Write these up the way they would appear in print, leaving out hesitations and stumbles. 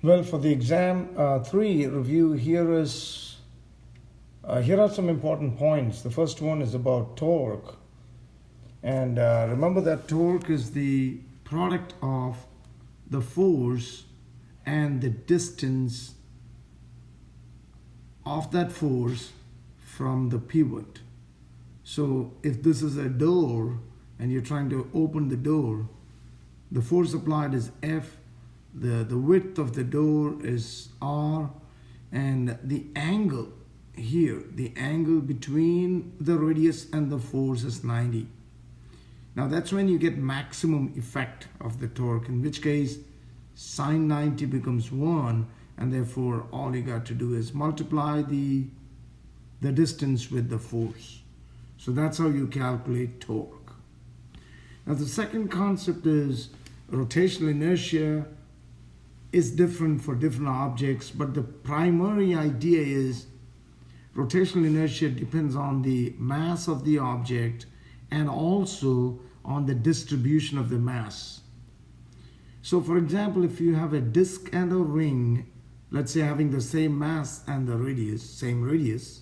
Well, for the exam 3 review, here are some important points. The first one is about torque. And remember that torque is the product of the force and the distance of that force from the pivot. So if this is a door and you're trying to open the door, the force applied is F, the width of the door is R, and the angle here, the angle between the radius and the force is 90. Now that's when you get maximum effect of the torque, in which case sine 90 becomes 1, and therefore all you got to do is multiply the distance with the force. So that's how you calculate torque. Now the second concept is rotational inertia is different for different objects, but the primary idea is rotational inertia depends on the mass of the object and also on the distribution of the mass. So for example, if you have a disk and a ring, let's say having the same mass and the radius, same radius,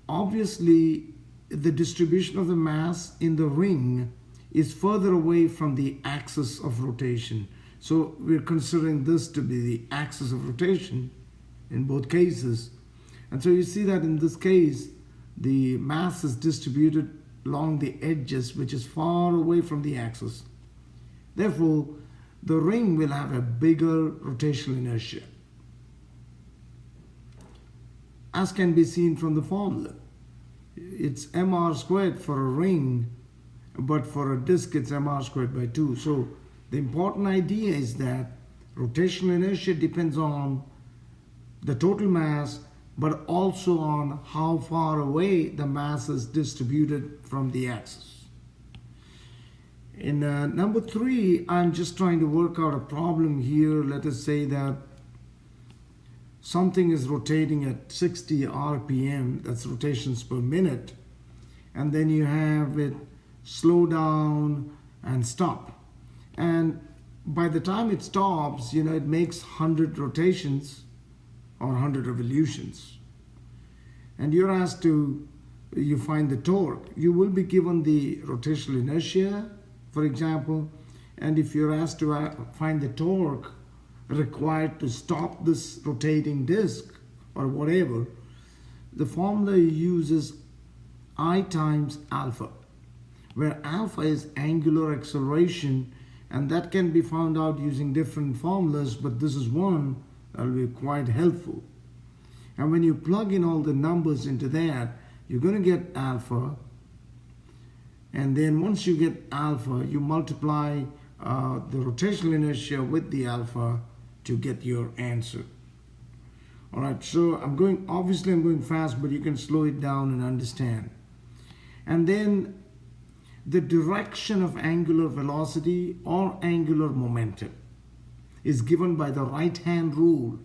obviously the distribution of the mass in the ring is further away from the axis of rotation. So we're considering this to be the axis of rotation in both cases. And so you see that in this case, the mass is distributed along the edges, which is far away from the axis. Therefore, the ring will have a bigger rotational inertia, as can be seen from the formula. It's mr squared for a ring, but for a disk it's mr squared by 2. So the important idea is that rotational inertia depends on the total mass, but also on how far away the mass is distributed from the axis. In number 3, I'm just trying to work out a problem here. Let us say that something is rotating at 60 RPM, that's rotations per minute, and then you have it slow down and stop. And by the time it stops, it makes 100 rotations or 100 revolutions. And you're asked to, you find the torque. You will be given the rotational inertia, for example, and if you're asked to find the torque required to stop this rotating disk or whatever, the formula uses I times alpha, where alpha is angular acceleration, and that can be found out using different formulas, but this is one that will be quite helpful. And when you plug in all the numbers into that, you're going to get alpha, and then once you get alpha, you multiply the rotational inertia with the alpha to get your answer. All right, so I'm going fast, but you can slow it down and understand. And then the direction of angular velocity or angular momentum is given by the right-hand rule,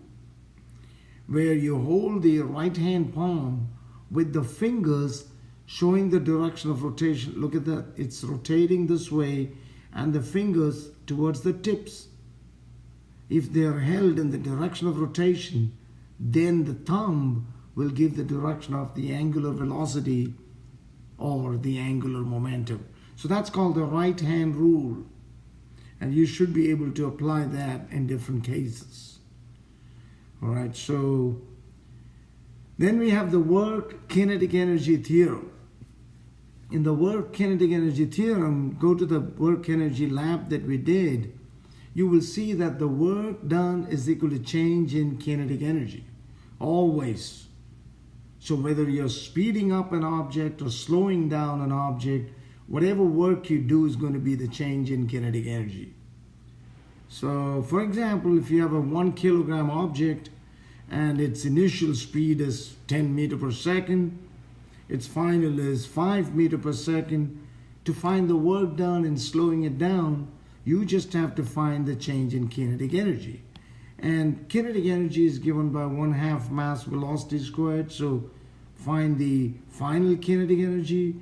where you hold the right-hand palm with the fingers showing the direction of rotation. Look at that, it's rotating this way, and the fingers towards the tips. If they are held in the direction of rotation, then the thumb will give the direction of the angular velocity or the angular momentum. So that's called the right-hand rule, and you should be able to apply that in different cases. All right, so then we have the work kinetic energy theorem. In the work kinetic energy theorem, go to the work energy lab that we did, you will see that the work done is equal to change in kinetic energy, always. So whether you're speeding up an object or slowing down an object, whatever work you do is going to be the change in kinetic energy. So for example, if you have a 1 kilogram object and its initial speed is 10 meters per second, its final is 5 meters per second, to find the work done in slowing it down, you just have to find the change in kinetic energy. And kinetic energy is given by 1/2 mass velocity squared. So find the final kinetic energy,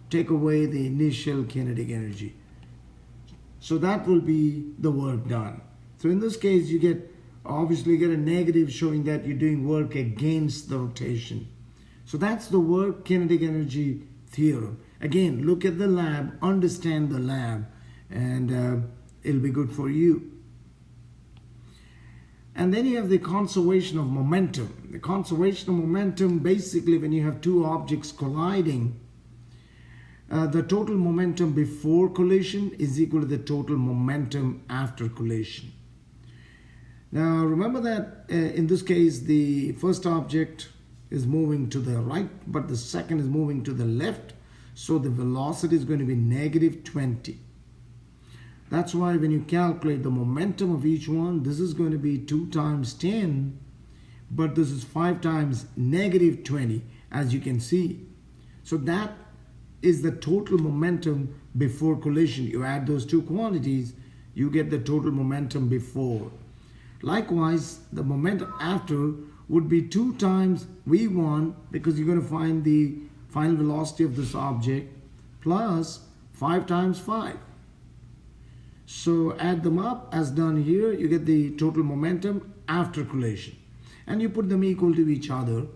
take away the initial kinetic energy. So that will be the work done. So in this case, you obviously get a negative showing that you're doing work against the rotation. So that's the work kinetic energy theorem. Again, look at the lab, understand the lab, and it'll be good for you. And then you have the conservation of momentum. The conservation of momentum, basically when you have two objects colliding, the total momentum before collision is equal to the total momentum after collision. Now remember that in this case the first object is moving to the right, but the second is moving to the left, so the velocity is going to be -20. That's why when you calculate the momentum of each one, this is going to be 2 times 10, but this is 5 times -20, as you can see. So that is the total momentum before collision. You add those two quantities, you get the total momentum before. Likewise, the momentum after would be 2 times v1, because you're going to find the final velocity of this object, plus 5 times 5. So add them up as done here, you get the total momentum after collision. And you put them equal to each other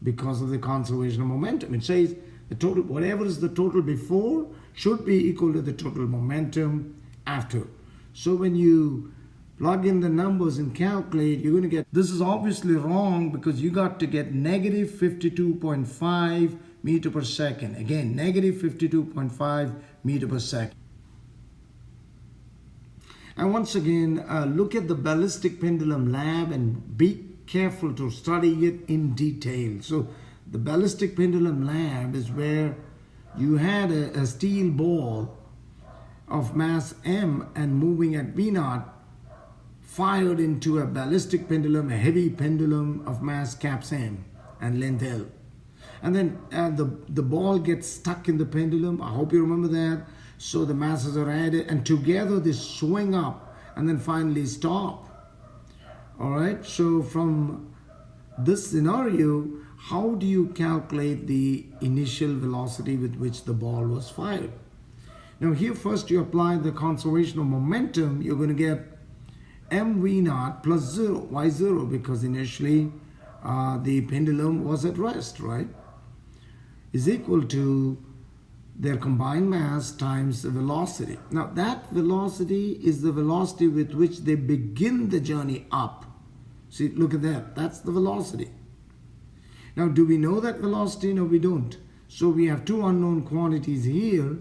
because of the conservation of momentum. It says the total, whatever is the total before, should be equal to the total momentum after. So when you plug in the numbers and calculate, you're going to get, this is obviously wrong because you got to get -52.5 meter per second. Again, -52.5 meter per second. And once again, look at the ballistic pendulum lab and be careful to study it in detail. So the ballistic pendulum lab is where you had a steel ball of mass m and moving at v0 fired into a ballistic pendulum, a heavy pendulum of mass caps m and length l. And then the ball gets stuck in the pendulum. I hope you remember that. So the masses are added and together they swing up and then finally stop. All right, so from this scenario, how do you calculate the initial velocity with which the ball was fired? Now here first you apply the conservation of momentum. You're going to get mv0 plus 0. Why 0? Because initially the pendulum was at rest, right? Is equal to their combined mass times the velocity. Now that velocity is the velocity with which they begin the journey up. See, look at that. That's the velocity. Now, do we know that velocity? No, we don't. So we have two unknown quantities here.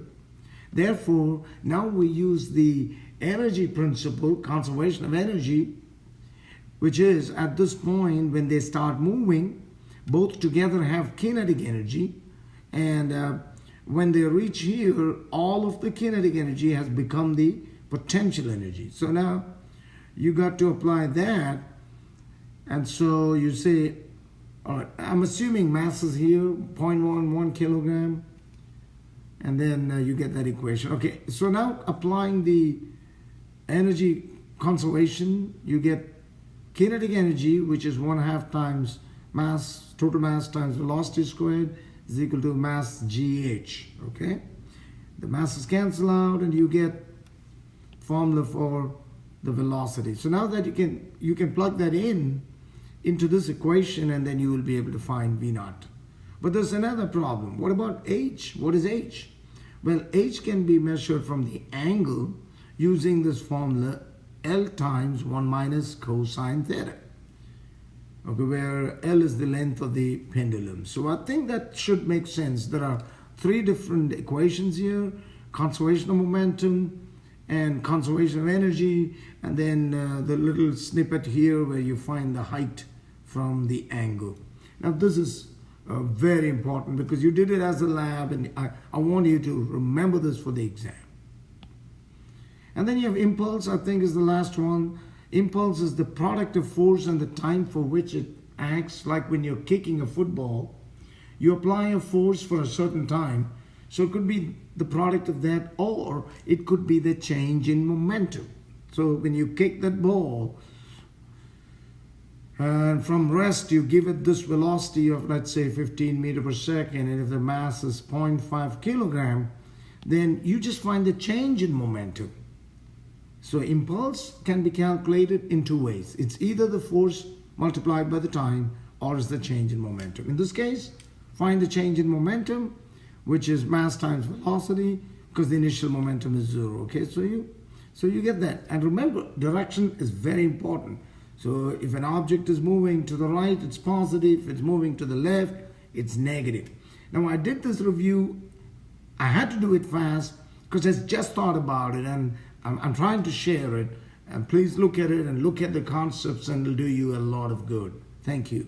Therefore, now we use the energy principle, conservation of energy, which is at this point when they start moving, both together have kinetic energy, and when they reach here, all of the kinetic energy has become the potential energy. So now you got to apply that, and so you say, all right, I'm assuming masses here, 0.11 kilogram, and then you get that equation. Okay, so now applying the energy conservation, you get kinetic energy, which is 1/2 times mass, total mass times velocity squared, is equal to mass GH, okay? The masses cancel out and you get formula for the velocity. So now that you can plug that into this equation and then you will be able to find V0. But there's another problem. What about H? What is H? Well, H can be measured from the angle using this formula L times 1 minus cosine theta. Okay, where L is the length of the pendulum. So I think that should make sense. There are 3 different equations here: conservation of momentum and conservation of energy, and then the little snippet here where you find the height from the angle. Now this is very important because you did it as a lab, and I want you to remember this for the exam. And then you have impulse, I think is the last one. Impulse is the product of force and the time for which it acts. Like when you're kicking a football, you apply a force for a certain time. So it could be the product of that, or it could be the change in momentum. So when you kick that ball, and from rest you give it this velocity of, let's say, 15 meters per second, and if the mass is 0.5 kilogram, then you just find the change in momentum. So impulse can be calculated in two ways. It's either the force multiplied by the time, or is the change in momentum. In this case, find the change in momentum, which is mass times velocity, because the initial momentum is 0. Okay, so you get that. And remember, direction is very important. So if an object is moving to the right, it's positive. If it's moving to the left, it's negative. Now, I did this review. I had to do it fast because I just thought about it, and I'm trying to share it. And please look at it and look at the concepts, and it'll do you a lot of good. Thank you.